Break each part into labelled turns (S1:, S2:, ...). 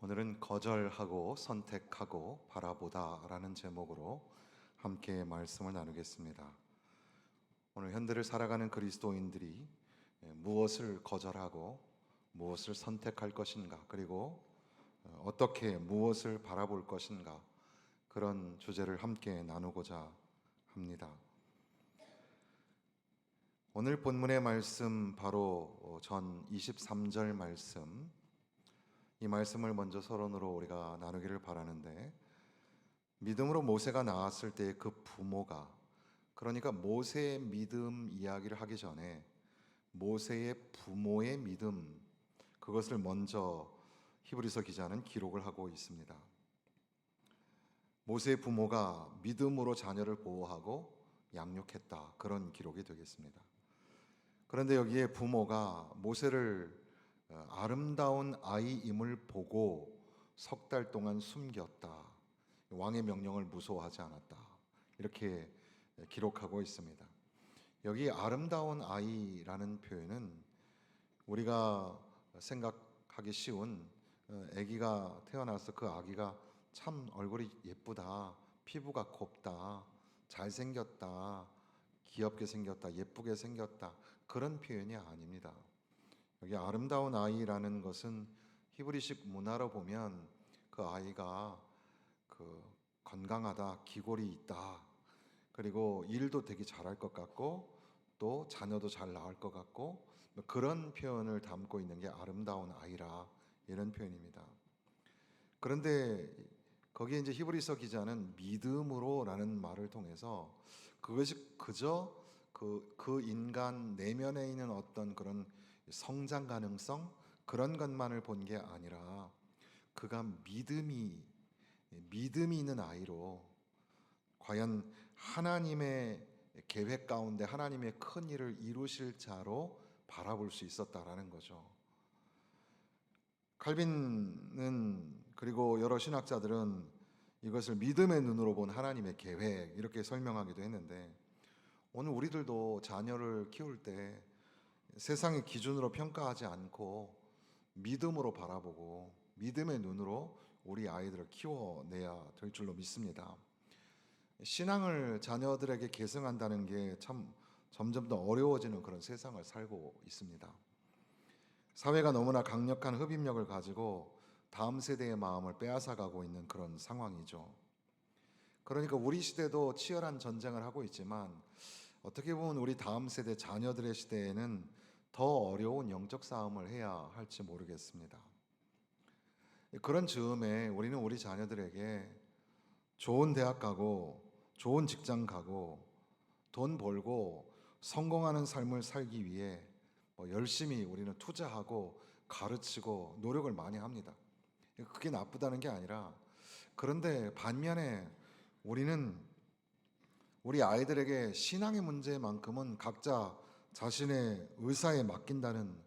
S1: 오늘은 거절하고 선택하고 바라보다라는 제목으로 함께 말씀을 나누겠습니다. 오늘 현대를 살아가는 그리스도인들이 무엇을 거절하고 무엇을 선택할 것인가, 그리고 어떻게 무엇을 바라볼 것인가, 그런 주제를 함께 나누고자 합니다. 오늘 본문의 말씀 바로 전 23절 말씀, 이 말씀을 먼저 서론으로 우리가 나누기를 바라는데, 믿음으로 모세가 나왔을 때 그 부모가, 그러니까 모세의 믿음 이야기를 하기 전에 모세의 부모의 믿음, 그것을 먼저 히브리서 기자는 기록을 하고 있습니다. 모세의 부모가 믿음으로 자녀를 보호하고 양육했다, 그런 기록이 되겠습니다. 그런데 여기에 부모가 모세를 아름다운 아이임을 보고 석 달 동안 숨겼다, 왕의 명령을 무서워하지 않았다, 이렇게 기록하고 있습니다. 여기 아름다운 아이라는 표현은 우리가 생각하기 쉬운, 아기가 태어나서 그 아기가 참 얼굴이 예쁘다, 피부가 곱다, 잘생겼다, 귀엽게 생겼다, 예쁘게 생겼다, 그런 표현이 아닙니다. 여기 아름다운 아이라는 것은 히브리식 문화로 보면 그 아이가 건강하다, 기골이 있다, 그리고 일도 되게 잘할 것 같고 또 자녀도 잘 낳을 것 같고, 그런 표현을 담고 있는 게 아름다운 아이라, 이런 표현입니다. 그런데 거기에 이제 히브리서 기자는 믿음으로라는 말을 통해서 그것이 그저 그 인간 내면에 있는 어떤 그런 성장 가능성, 그런 것만을 본 게 아니라 그가 믿음이 있는 아이로, 과연 하나님의 계획 가운데 하나님의 큰 일을 이루실 자로 바라볼 수 있었다라는 거죠. 칼빈은, 그리고 여러 신학자들은 이것을 믿음의 눈으로 본 하나님의 계획, 이렇게 설명하기도 했는데, 오늘 우리들도 자녀를 키울 때 세상의 기준으로 평가하지 않고 믿음으로 바라보고 믿음의 눈으로 우리 아이들을 키워내야 될 줄로 믿습니다. 신앙을 자녀들에게 계승한다는 게 참 점점 더 어려워지는 그런 세상을 살고 있습니다. 사회가 너무나 강력한 흡입력을 가지고 다음 세대의 마음을 빼앗아가고 있는 그런 상황이죠. 그러니까 우리 시대도 치열한 전쟁을 하고 있지만, 어떻게 보면 우리 다음 세대 자녀들의 시대에는 더 어려운 영적 싸움을 해야 할지 모르겠습니다. 그런 즈음에 우리는 우리 자녀들에게 좋은 대학 가고 좋은 직장 가고 돈 벌고 성공하는 삶을 살기 위해 열심히 우리는 투자하고 가르치고 노력을 많이 합니다. 그게 나쁘다는 게 아니라, 그런데 반면에 우리는 우리 아이들에게 신앙의 문제만큼은 각자 자신의 의사에 맡긴다는,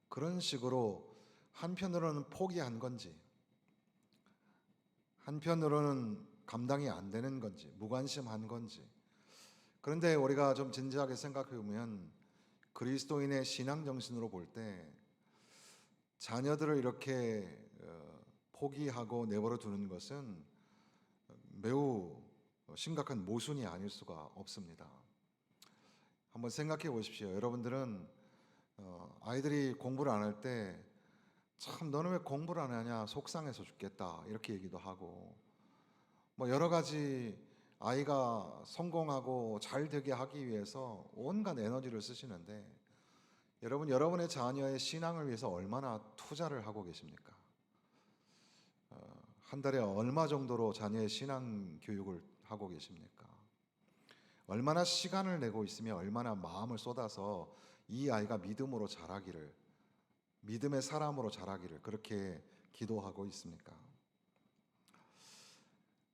S1: 그런 식으로 한편으로는 포기한 건지 한편으로는 감당이 안 되는 건지 무관심한 건지. 그런데 우리가 좀 진지하게 생각해 보면 그리스도인의 신앙 정신으로 볼 때 자녀들을 이렇게 포기하고 내버려 두는 것은 매우 심각한 모순이 아닐 수가 없습니다. 한번 생각해 보십시오. 여러분들은 아이들이 공부를 안 할 때 참 너는 왜 공부를 안 하냐, 속상해서 죽겠다, 이렇게 얘기도 하고, 여러 가지 아이가 성공하고 잘 되게 하기 위해서 온갖 에너지를 쓰시는데, 여러분, 여러분의 자녀의 신앙을 위해서 얼마나 투자를 하고 계십니까? 한 달에 얼마 정도로 자녀의 신앙 교육을 하고 계십니까? 얼마나 시간을 내고 있으며 얼마나 마음을 쏟아서 이 아이가 믿음으로 자라기를, 믿음의 사람으로 자라기를 그렇게 기도하고 있습니까?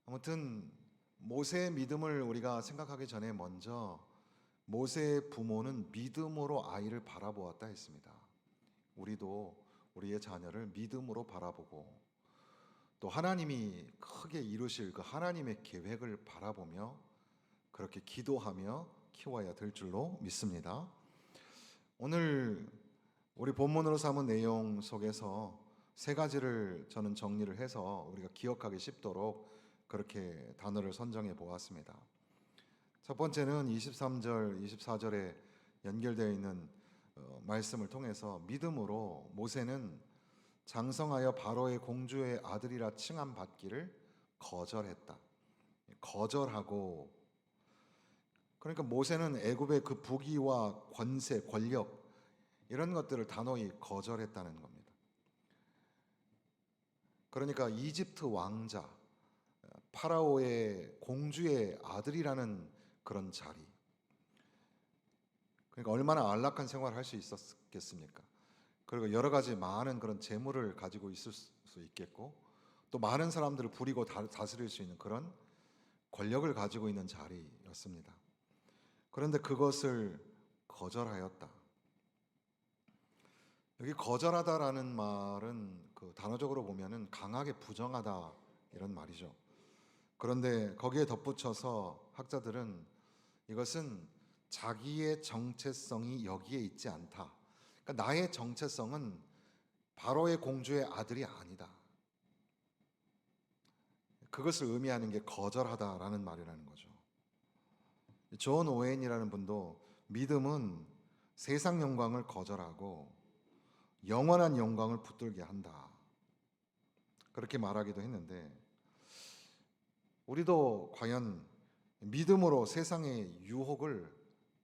S1: 아무튼 모세의 믿음을 우리가 생각하기 전에 먼저 모세의 부모는 믿음으로 아이를 바라보았다 했습니다. 우리도 우리의 자녀를 믿음으로 바라보고 또 하나님이 크게 이루실 그 하나님의 계획을 바라보며 그렇게 기도하며 키워야 될 줄로 믿습니다. 오늘 우리 본문으로 삼은 내용 속에서 세 가지를 저는 정리를 해서 우리가 기억하기 쉽도록 그렇게 단어를 선정해 보았습니다. 첫 번째는 23절, 24절에 연결되어 있는 말씀을 통해서 믿음으로 모세는 장성하여 바로의 공주의 아들이라 칭함 받기를 거절했다. 거절하고, 그러니까 모세는 애굽의 그 부귀와 권세, 권력 이런 것들을 단호히 거절했다는 겁니다. 그러니까 이집트 왕자, 파라오의 공주의 아들이라는 그런 자리, 그러니까 얼마나 안락한 생활을 할 수 있었겠습니까? 그리고 여러 가지 많은 그런 재물을 가지고 있을 수 있겠고, 또 많은 사람들을 부리고 다스릴 수 있는 그런 권력을 가지고 있는 자리였습니다. 그런데 그것을 거절하였다. 여기 거절하다라는 말은 그 단어적으로 보면은 강하게 부정하다 이런 말이죠. 그런데 거기에 덧붙여서 학자들은 이것은 자기의 정체성이 여기에 있지 않다. 그러니까 나의 정체성은 바로의 공주의 아들이 아니다. 그것을 의미하는 게 거절하다라는 말이라는 거죠. 존 오웬이라는 분도 믿음은 세상 영광을 거절하고 영원한 영광을 붙들게 한다. 그렇게 말하기도 했는데 우리도 과연 믿음으로 세상의 유혹을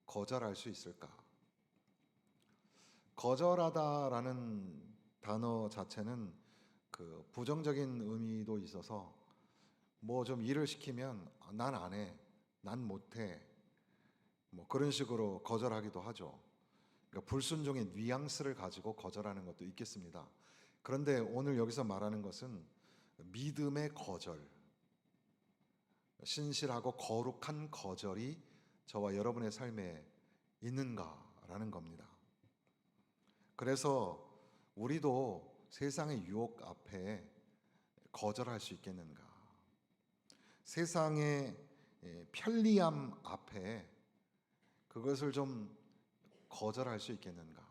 S1: 거절할 수 있을까? 거절하다라는 단어 자체는 그 부정적인 의미도 있어서 뭐 좀 일을 시키면 난 안 해, 난 못해, 뭐 그런 식으로 거절하기도 하죠. 그러니까 불순종의 뉘앙스를 가지고 거절하는 것도 있겠습니다. 그런데 오늘 여기서 말하는 것은 믿음의 거절, 신실하고 거룩한 거절이 저와 여러분의 삶에 있는가라는 겁니다. 그래서 우리도 세상의 유혹 앞에 거절할 수 있겠는가? 세상의 편리함 앞에 그것을 좀 거절할 수 있겠는가?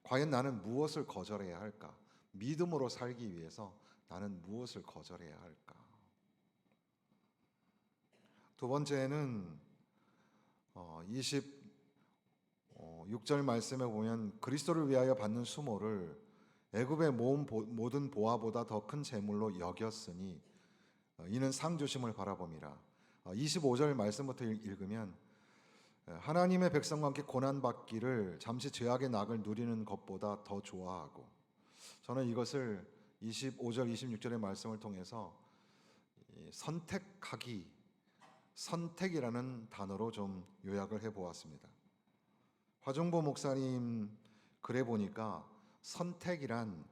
S1: 과연 나는 무엇을 거절해야 할까? 믿음으로 살기 위해서 나는 무엇을 거절해야 할까? 두 번째는 26절 말씀에 보면 그리스도를 위하여 받는 수모를 애굽의 모든 보화보다 더 큰 재물로 여겼으니 이는 상 주심을 바라봄이라. 25절 말씀부터 읽으면 하나님의 백성과 함께 고난 받기를 잠시 죄악의 낙을 누리는 것보다 더 좋아하고, 저는 이것을 25절 26절의 말씀을 통해서 선택하기, 선택이라는 단어로 좀 요약을 해 보았습니다. 화종보 목사님 글에 보니까 선택이란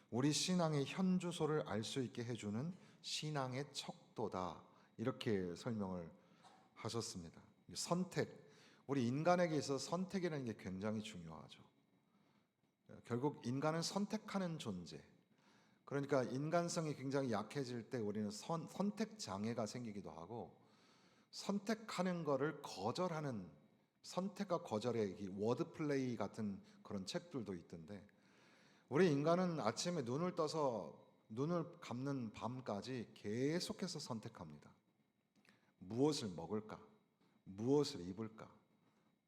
S1: 우리 신앙의 현주소를 알 수 있게 해주는 신앙의 척도다, 이렇게 설명을 하셨습니다. 선택, 우리 인간에게 있어서 선택이라는 게 굉장히 중요하죠. 결국 인간은 선택하는 존재. 그러니까 인간성이 굉장히 약해질 때 우리는 선택 장애가 생기기도 하고, 선택하는 거를 거절하는, 선택과 거절의 이 워드 플레이 같은 그런 책들도 있던데, 우리 인간은 아침에 눈을 떠서 눈을 감는 밤까지 계속해서 선택합니다. 무엇을 먹을까? 무엇을 입을까?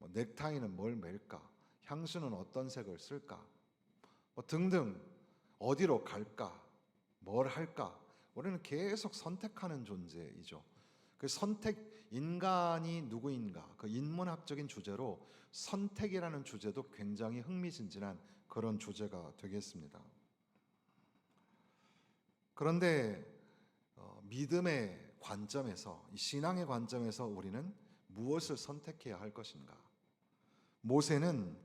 S1: 넥타이는 뭘 맬까? 향수는 어떤 색을 쓸까? 등등, 어디로 갈까? 뭘 할까? 우리는 계속 선택하는 존재이죠. 그 선택, 인간이 누구인가, 그 인문학적인 주제로 선택이라는 주제도 굉장히 흥미진진한 그런 주제가 되겠습니다. 그런데 믿음의 관점에서, 신앙의 관점에서 우리는 무엇을 선택해야 할 것인가? 모세는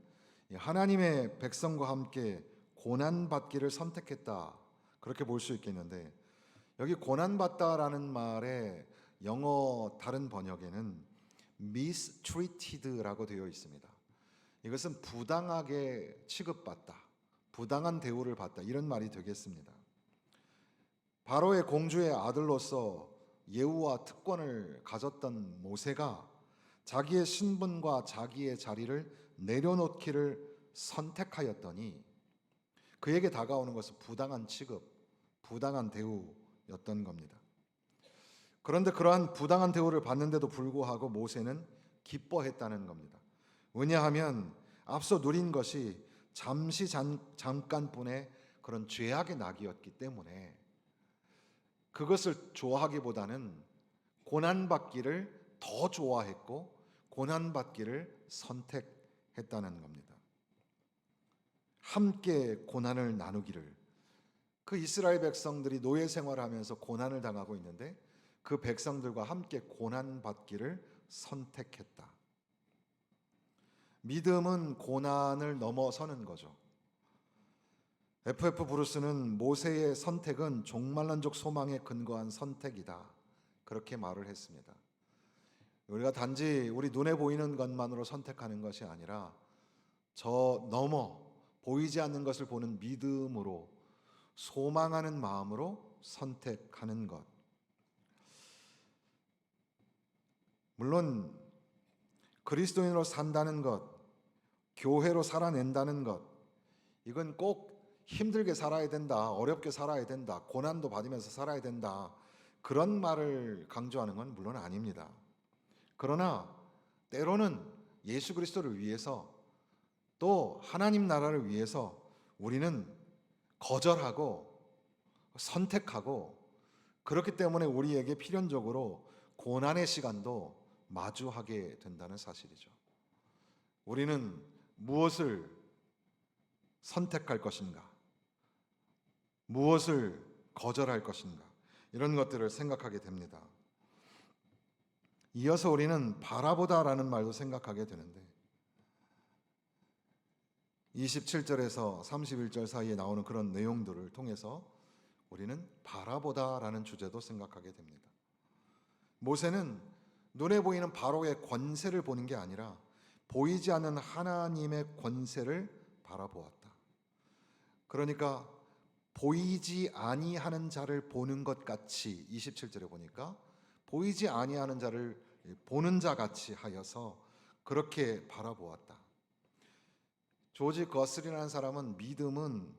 S1: 하나님의 백성과 함께 고난받기를 선택했다, 그렇게 볼 수 있겠는데, 여기 고난받다라는 말의 영어 다른 번역에는 mistreated라고 되어 있습니다. 이것은 부당하게 취급받다, 부당한 대우를 받다, 이런 말이 되겠습니다. 바로의 공주의 아들로서 예우와 특권을 가졌던 모세가 자기의 신분과 자기의 자리를 내려놓기를 선택하였더니 그에게 다가오는 것은 부당한 취급, 부당한 대우였던 겁니다. 그런데 그러한 부당한 대우를 받는데도 불구하고 모세는 기뻐했다는 겁니다. 왜냐하면 앞서 누린 것이 잠깐뿐의 그런 죄악의 낙이었기 때문에 그것을 좋아하기보다는 고난받기를 더 좋아했고 고난받기를 선택했다는 겁니다. 함께 고난을 나누기를, 그 이스라엘 백성들이 노예 생활하면서 고난을 당하고 있는데 그 백성들과 함께 고난받기를 선택했다. 믿음은 고난을 넘어서는 거죠. F.F. 브루스는 모세의 선택은 종말론적 소망에 근거한 선택이다, 그렇게 말을 했습니다. 우리가 단지 우리 눈에 보이는 것만으로 선택하는 것이 아니라 저 넘어 보이지 않는 것을 보는 믿음으로, 소망하는 마음으로 선택하는 것. 물론 그리스도인으로 산다는 것, 교회로 살아낸다는 것, 이건 꼭 힘들게 살아야 된다, 어렵게 살아야 된다, 고난도 받으면서 살아야 된다, 그런 말을 강조하는 건 물론 아닙니다. 그러나 때로는 예수 그리스도를 위해서, 또 하나님 나라를 위해서 우리는 거절하고 선택하고, 그렇기 때문에 우리에게 필연적으로 고난의 시간도 마주하게 된다는 사실이죠. 우리는 무엇을 선택할 것인가, 무엇을 거절할 것인가, 이런 것들을 생각하게 됩니다. 이어서 우리는 바라보다라는 말도 생각하게 되는데 27절에서 31절 사이에 나오는 그런 내용들을 통해서 우리는 바라보다라는 주제도 생각하게 됩니다. 모세는 눈에 보이는 바로의 권세를 보는 게 아니라 보이지 않는 하나님의 권세를 바라보았다. 그러니까 보이지 아니하는 자를 보는 것 같이, 27절에 보니까 보이지 아니하는 자를 보는 자 같이 하여서 그렇게 바라보았다. 조지 거슬이라는 사람은 믿음은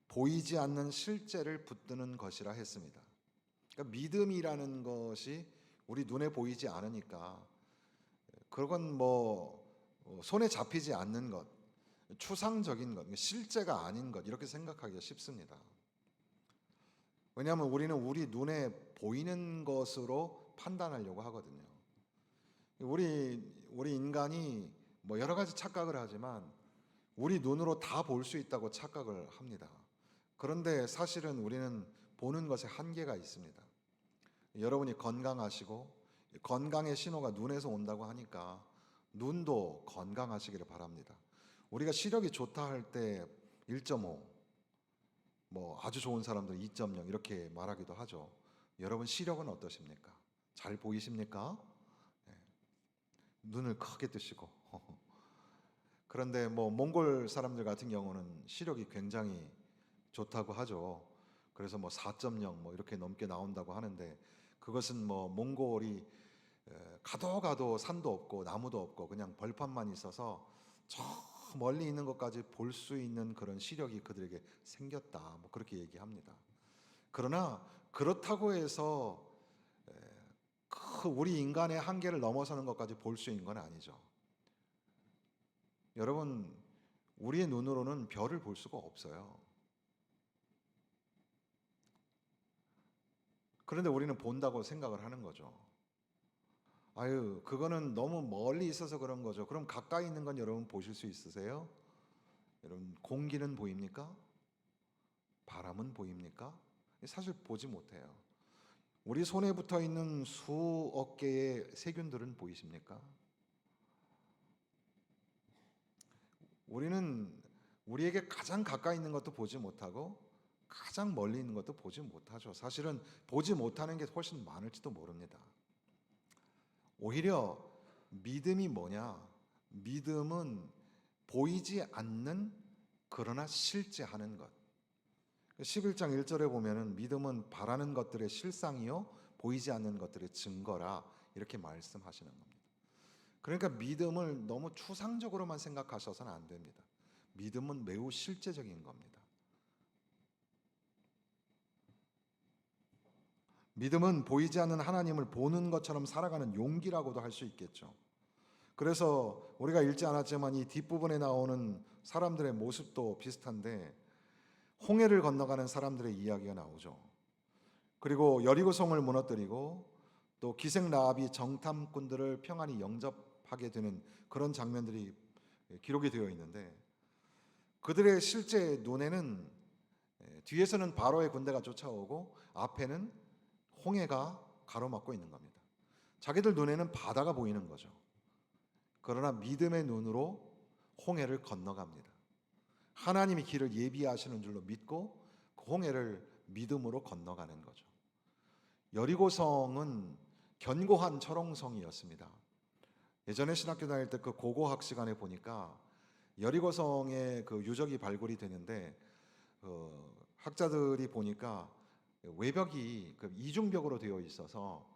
S1: 보이지 않는 실제를 붙드는 것이라 했습니다. 그러니까 믿음이라는 것이 우리 눈에 보이지 않으니까 그건 뭐 손에 잡히지 않는 것, 추상적인 것, 실제가 아닌 것, 이렇게 생각하기가 쉽습니다. 왜냐하면 우리는 우리 눈에 보이는 것으로 판단하려고 하거든요. 우리 인간이 뭐 여러 가지 착각을 하지만 우리 눈으로 다 볼 수 있다고 착각을 합니다. 그런데 사실은 우리는 보는 것에 한계가 있습니다. 여러분이 건강하시고 건강의 신호가 눈에서 온다고 하니까 눈도 건강하시기를 바랍니다. 우리가 시력이 좋다 할 때 1.5, 뭐 아주 좋은 사람들 2.0 이렇게 말하기도 하죠. 여러분 시력은 어떠십니까? 잘 보이십니까? 네. 눈을 크게 뜨시고 그런데 뭐 몽골 사람들 같은 경우는 시력이 굉장히 좋다고 하죠. 그래서 뭐 4.0 뭐 이렇게 넘게 나온다고 하는데 그것은 뭐 몽골이 가도 산도 없고 나무도 없고 그냥 벌판만 있어서 저 멀리 있는 것까지 볼 수 있는 그런 시력이 그들에게 생겼다, 뭐 그렇게 얘기합니다. 그러나 그렇다고 해서 우리 인간의 한계를 넘어서는 것까지 볼 수 있는 건 아니죠. 여러분, 우리의 눈으로는 별을 볼 수가 없어요. 그런데 우리는 본다고 생각을 하는 거죠. 아유, 그거는 너무 멀리 있어서 그런 거죠. 그럼 가까이 있는 건 여러분 보실 수 있으세요? 여러분, 공기는 보입니까? 바람은 보입니까? 사실 보지 못해요. 우리 손에 붙어 있는 수억 개의 세균들은 보이십니까? 우리는 우리에게 가장 가까이 있는 것도 보지 못하고 가장 멀리 있는 것도 보지 못하죠. 사실은 보지 못하는 게 훨씬 많을지도 모릅니다. 오히려 믿음이 뭐냐? 믿음은 보이지 않는 그러나 실제하는 것. 11장 1절에 보면은 믿음은 바라는 것들의 실상이요 보이지 않는 것들의 증거라, 이렇게 말씀하시는 겁니다. 그러니까 믿음을 너무 추상적으로만 생각하셔서는 안 됩니다. 믿음은 매우 실제적인 겁니다. 믿음은 보이지 않는 하나님을 보는 것처럼 살아가는 용기라고도 할 수 있겠죠. 그래서 우리가 읽지 않았지만 이 뒷부분에 나오는 사람들의 모습도 비슷한데 홍해를 건너가는 사람들의 이야기가 나오죠. 그리고 여리고성을 무너뜨리고 또 기생 라합이 정탐꾼들을 평안히 영접하게 되는 그런 장면들이 기록이 되어 있는데 그들의 실제 눈에는 뒤에서는 바로의 군대가 쫓아오고 앞에는 홍해가 가로막고 있는 겁니다. 자기들 눈에는 바다가 보이는 거죠. 그러나 믿음의 눈으로 홍해를 건너갑니다. 하나님이 길을 예비하시는 줄로 믿고 그 홍해를 믿음으로 건너가는 거죠. 여리고성은 견고한 철옹성이었습니다. 예전에 신학교 다닐 때 그 고고학 시간에 보니까 여리고성의 그 유적이 발굴이 되는데 학자들이 보니까 외벽이 그 이중벽으로 되어 있어서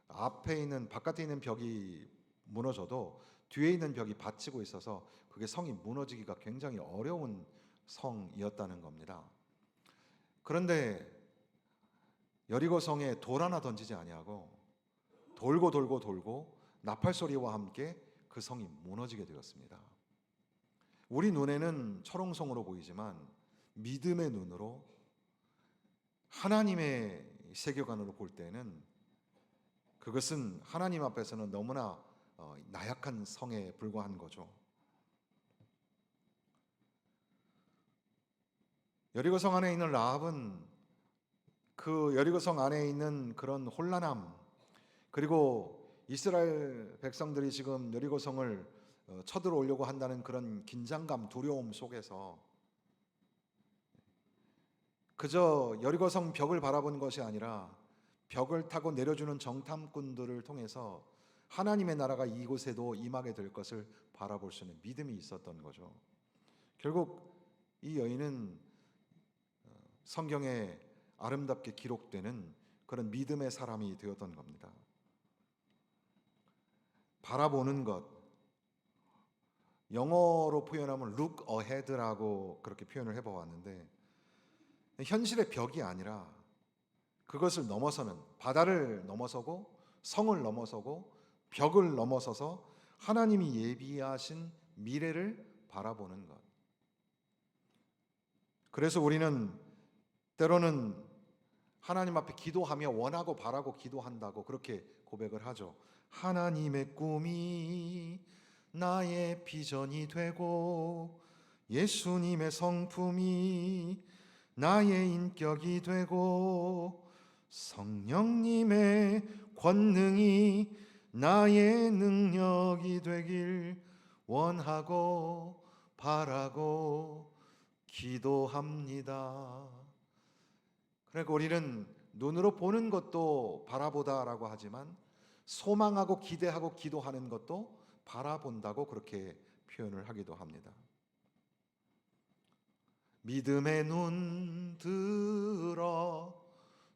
S1: 앞에 있는 바깥에 있는 벽이 무너져도 뒤에 있는 벽이 받치고 있어서 그게 성이 무너지기가 굉장히 어려운 성이었다는 겁니다. 그런데 여리고성에 돌 하나 던지지 아니하고 돌고 돌고 돌고 나팔 소리와 함께 그 성이 무너지게 되었습니다. 우리 눈에는 철옹성으로 보이지만 믿음의 눈으로 하나님의 세계관으로 볼 때는 그것은 하나님 앞에서는 너무나 나약한 성에 불과한 거죠. 여리고성 안에 있는 라합은 그 여리고성 안에 있는 그런 혼란함, 그리고 이스라엘 백성들이 지금 여리고성을 쳐들어오려고 한다는 그런 긴장감, 두려움 속에서 그저 여리고성 벽을 바라본 것이 아니라 벽을 타고 내려주는 정탐꾼들을 통해서 하나님의 나라가 이곳에도 임하게 될 것을 바라볼 수 있는 믿음이 있었던 거죠. 결국 이 여인은 성경에 아름답게 기록되는 그런 믿음의 사람이 되었던 겁니다. 바라보는 것, 영어로 표현하면 look ahead라고 그렇게 표현을 해보았는데 현실의 벽이 아니라 그것을 넘어서는, 바다를 넘어서고 성을 넘어서고 벽을 넘어서서 하나님이 예비하신 미래를 바라보는 것. 그래서 우리는 때로는 하나님 앞에 기도하며 원하고 바라고 기도한다고 그렇게 고백을 하죠. 하나님의 꿈이 나의 비전이 되고 예수님의 성품이 나의 인격이 되고 성령님의 권능이 나의 능력이 되길 원하고 바라고 기도합니다. 그러니까 우리는 눈으로 보는 것도 바라보다라고 하지만 소망하고 기대하고 기도하는 것도 바라본다고 그렇게 표현을 하기도 합니다. 믿음의 눈 들어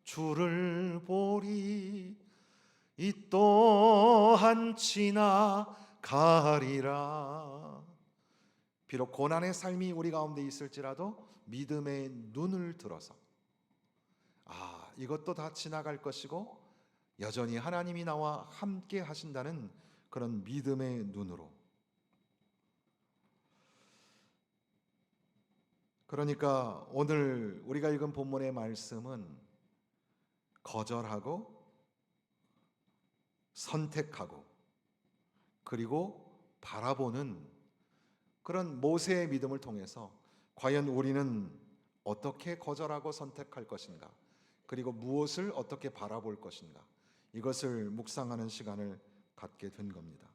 S1: 주를 보리 이 또한 지나가리라. 비록 고난의 삶이 우리 가운데 있을지라도 믿음의 눈을 들어서 이것도 다 지나갈 것이고 여전히 하나님이 나와 함께 하신다는 그런 믿음의 눈으로. 그러니까 오늘 우리가 읽은 본문의 말씀은 거절하고 선택하고 그리고 바라보는 그런 모세의 믿음을 통해서 과연 우리는 어떻게 거절하고 선택할 것인가, 그리고 무엇을 어떻게 바라볼 것인가, 이것을 묵상하는 시간을 갖게 된 겁니다.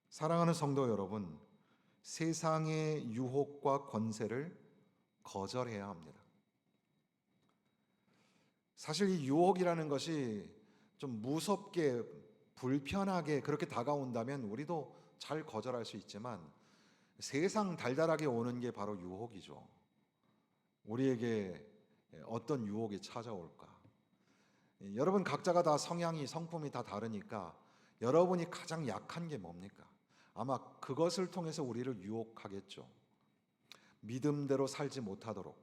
S1: 사랑하는 성도 여러분, 세상의 유혹과 권세를 거절해야 합니다. 사실 이 유혹이라는 것이 좀 무섭게 불편하게 그렇게 다가온다면 우리도 잘 거절할 수 있지만 세상 달달하게 오는 게 바로 유혹이죠. 우리에게 어떤 유혹이 찾아올까? 여러분 각자가 다 성향이 성품이 다 다르니까 여러분이 가장 약한 게 뭡니까? 아마 그것을 통해서 우리를 유혹하겠죠. 믿음대로 살지 못하도록,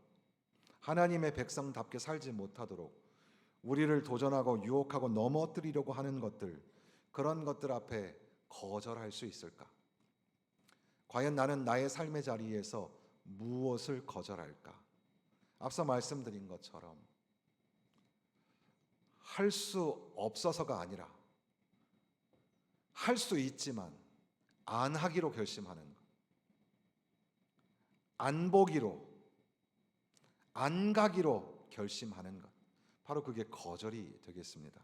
S1: 하나님의 백성답게 살지 못하도록 우리를 도전하고 유혹하고 넘어뜨리려고 하는 것들, 그런 것들 앞에 거절할 수 있을까? 과연 나는 나의 삶의 자리에서 무엇을 거절할까? 앞서 말씀드린 것처럼 할 수 없어서가 아니라 할 수 있지만 안 하기로 결심하는 것, 안 보기로, 안 가기로 결심하는 것, 바로 그게 거절이 되겠습니다.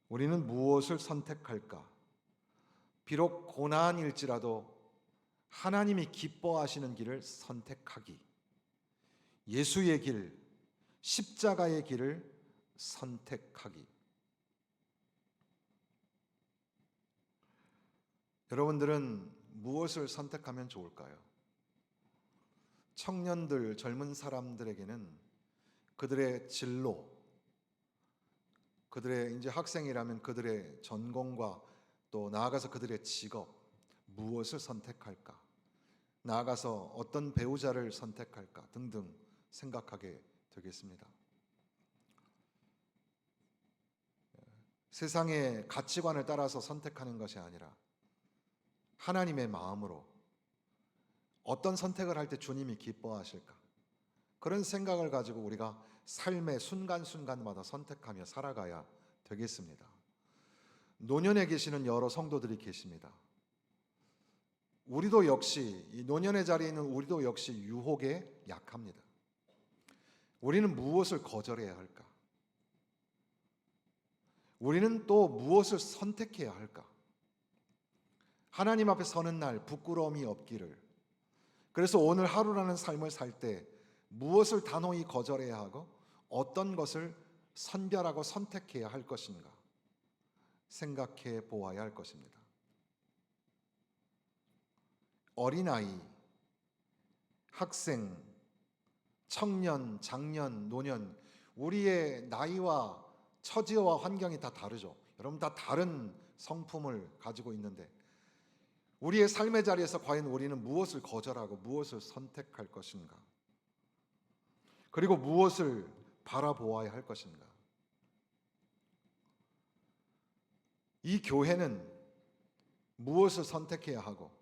S1: 우리는 무엇을 선택할까? 비록 고난일지라도 하나님이 기뻐하시는 길을 선택하기, 예수의 길, 십자가의 길을 선택하기. 여러분들은 무엇을 선택하면 좋을까요? 청년들, 젊은 사람들에게는 그들의 진로, 그들의 이제 학생이라면 그들의 전공과 또 나아가서 그들의 직업, 무엇을 선택할까? 나아가서 어떤 배우자를 선택할까? 등등 생각하게 되겠습니다. 세상의 가치관을 따라서 선택하는 것이 아니라 하나님의 마음으로 어떤 선택을 할 때 주님이 기뻐하실까? 그런 생각을 가지고 우리가 삶의 순간순간마다 선택하며 살아가야 되겠습니다. 노년에 계시는 여러 성도들이 계십니다. 우리도 역시 이 노년의 자리에 있는 우리도 역시 유혹에 약합니다. 우리는 무엇을 거절해야 할까? 우리는 또 무엇을 선택해야 할까? 하나님 앞에 서는 날 부끄러움이 없기를. 그래서 오늘 하루라는 삶을 살 때 무엇을 단호히 거절해야 하고 어떤 것을 선별하고 선택해야 할 것인가 생각해 보아야 할 것입니다. 어린아이, 학생, 청년, 장년, 노년, 우리의 나이와 처지와 환경이 다 다르죠. 여러분 다 다른 성품을 가지고 있는데 우리의 삶의 자리에서 과연 우리는 무엇을 거절하고 무엇을 선택할 것인가? 그리고 무엇을 바라보아야 할 것인가? 이 교회는 무엇을 선택해야 하고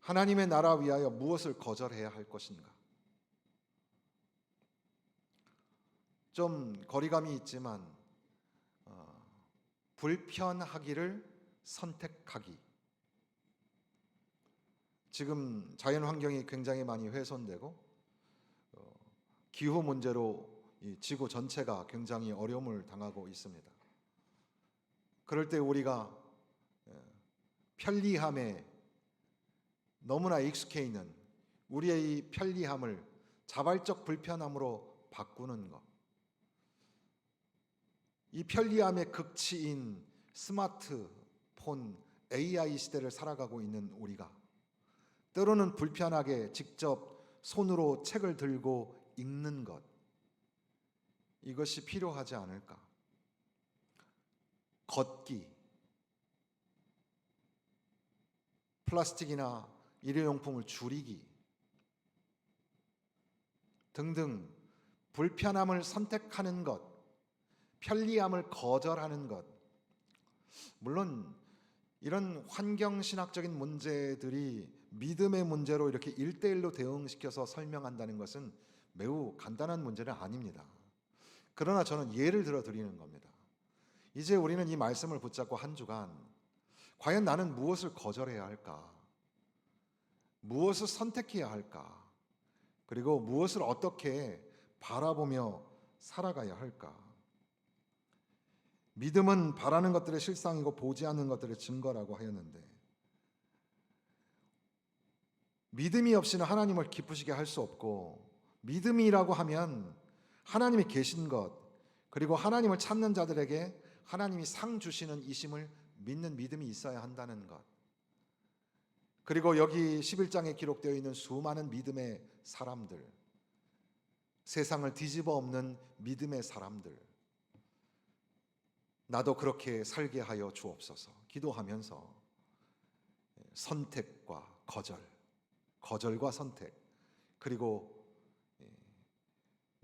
S1: 하나님의 나라 위하여 무엇을 거절해야 할 것인가? 좀 거리감이 있지만 불편하기를 선택하기. 지금 자연 환경이 굉장히 많이 훼손되고 기후 문제로 이 지구 전체가 굉장히 어려움을 당하고 있습니다. 그럴 때 우리가 편리함에 너무나 익숙해 있는 우리의 이 편리함을 자발적 불편함으로 바꾸는 것. 이 편리함의 극치인 스마트폰, AI 시대를 살아가고 있는 우리가 때로는 불편하게 직접 손으로 책을 들고 읽는 것, 이것이 필요하지 않을까? 걷기, 플라스틱이나 일회용품을 줄이기 등등 불편함을 선택하는 것, 편리함을 거절하는 것. 물론 이런 환경신학적인 문제들이 믿음의 문제로 이렇게 1대1로 대응시켜서 설명한다는 것은 매우 간단한 문제는 아닙니다. 그러나 저는 예를 들어 드리는 겁니다. 이제 우리는 이 말씀을 붙잡고 한 주간 과연 나는 무엇을 거절해야 할까? 무엇을 선택해야 할까? 그리고 무엇을 어떻게 바라보며 살아가야 할까? 믿음은 바라는 것들의 실상이고 보지 않는 것들의 증거라고 하였는데 믿음이 없이는 하나님을 기쁘시게 할 수 없고 믿음이라고 하면 하나님이 계신 것 그리고 하나님을 찾는 자들에게 하나님이 상 주시는 이심을 믿는 믿음이 있어야 한다는 것. 그리고 여기 11장에 기록되어 있는 수많은 믿음의 사람들, 세상을 뒤집어 엎는 믿음의 사람들, 나도 그렇게 살게 하여 주옵소서 기도하면서 선택과 거절, 거절과 선택, 그리고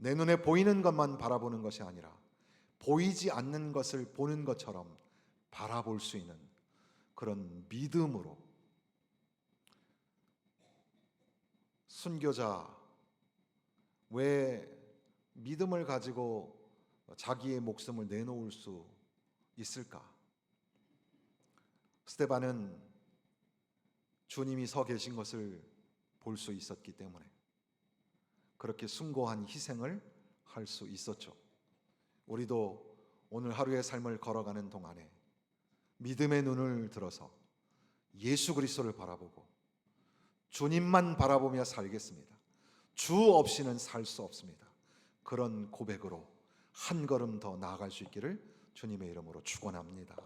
S1: 내 눈에 보이는 것만 바라보는 것이 아니라 보이지 않는 것을 보는 것처럼 바라볼 수 있는 그런 믿음으로 순교자 왜 믿음을 가지고 자기의 목숨을 내놓을 수 있을까? 스데반은 주님이 서 계신 것을 볼 수 있었기 때문에 그렇게 숭고한 희생을 할 수 있었죠. 우리도 오늘 하루의 삶을 걸어가는 동안에 믿음의 눈을 들어서 예수 그리스도를 바라보고 주님만 바라보며 살겠습니다. 주 없이는 살 수 없습니다. 그런 고백으로 한 걸음 더 나아갈 수 있기를 주님의 이름으로 축원합니다.